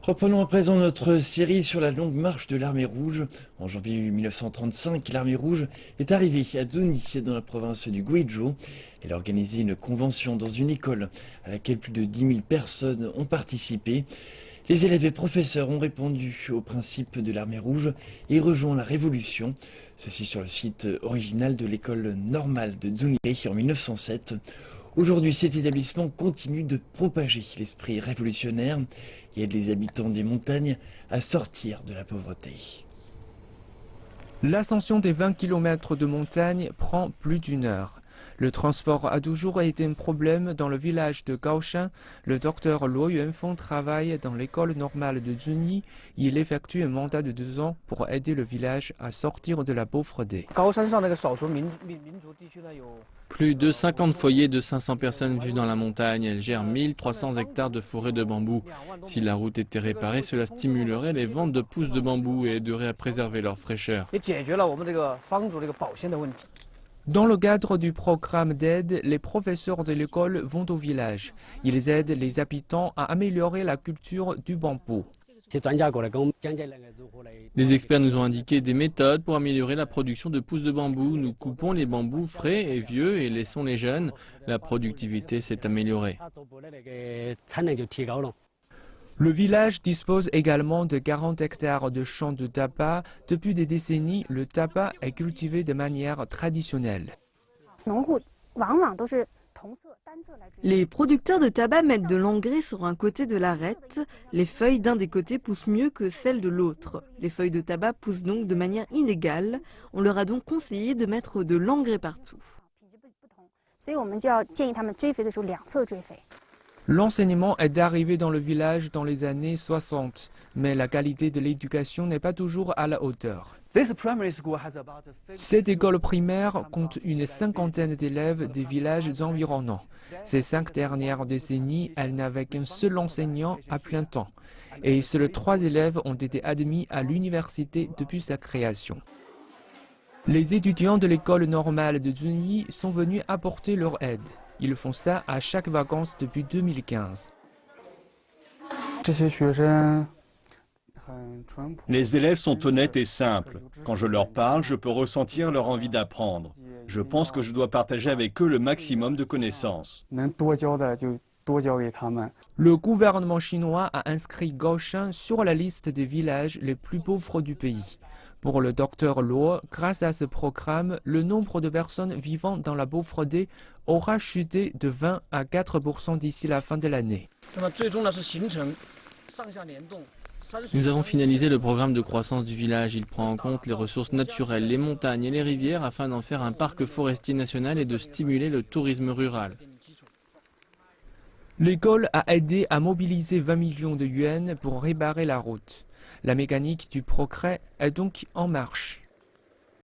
Reprenons à présent notre série sur la longue marche de l'armée rouge. En janvier 1935, l'armée rouge est arrivée à Zuni, dans la province du Guizhou. Elle a organisé une convention dans une école à laquelle plus de 10 000 personnes ont participé. Les élèves et professeurs ont répondu aux principes de l'armée rouge et rejoint la révolution. Ceci sur le site original de l'école normale de Zuni en 1907. Aujourd'hui, cet établissement continue de propager l'esprit révolutionnaire et aide les habitants des montagnes à sortir de la pauvreté. L'ascension des 20 km de montagne prend plus d'une heure. Le transport a toujours été un problème dans le village de Gaoshan. Le docteur Luo Yuanfeng travaille dans l'école normale de Zunyi. Il effectue un mandat de 2 ans pour aider le village à sortir de la pauvreté. Plus de 50 foyers de 500 personnes vivent dans la montagne. Elle gère 1300 hectares de forêt de bambou. Si la route était réparée, cela stimulerait les ventes de pousses de bambou et aiderait à préserver leur fraîcheur. Dans le cadre du programme d'aide, les professeurs de l'école vont au village. Ils aident les habitants à améliorer la culture du bambou. Les experts nous ont indiqué des méthodes pour améliorer la production de pousses de bambou. Nous coupons les bambous frais et vieux et laissons les jeunes. La productivité s'est améliorée. Le village dispose également de 40 hectares de champs de tabac. Depuis des décennies, le tabac est cultivé de manière traditionnelle. Les producteurs de tabac mettent de l'engrais sur un côté de l'arête. Les feuilles d'un des côtés poussent mieux que celles de l'autre. Les feuilles de tabac poussent donc de manière inégale. On leur a donc conseillé de mettre de l'engrais partout. L'enseignement est arrivé dans le village dans les années 60, mais la qualité de l'éducation n'est pas toujours à la hauteur. Cette école primaire compte une cinquantaine d'élèves des villages environnants. Ces 5 dernières décennies, elle n'avait qu'un seul enseignant à plein temps. Et seuls 3 élèves ont été admis à l'université depuis sa création. Les étudiants de l'école normale de Zunyi sont venus apporter leur aide. Ils font ça à chaque vacances depuis 2015. Les élèves sont honnêtes et simples. Quand je leur parle, je peux ressentir leur envie d'apprendre. Je pense que je dois partager avec eux le maximum de connaissances. Le gouvernement chinois a inscrit Gaoshan sur la liste des villages les plus pauvres du pays. Pour le docteur Luo, grâce à ce programme, le nombre de personnes vivant dans la pauvreté aura chuté de 20 à 4% d'ici la fin de l'année. Nous avons finalisé le programme de croissance du village. Il prend en compte les ressources naturelles, les montagnes et les rivières afin d'en faire un parc forestier national et de stimuler le tourisme rural. L'école a aidé à mobiliser 20 millions de yuans pour réparer la route. La mécanique du progrès est donc en marche.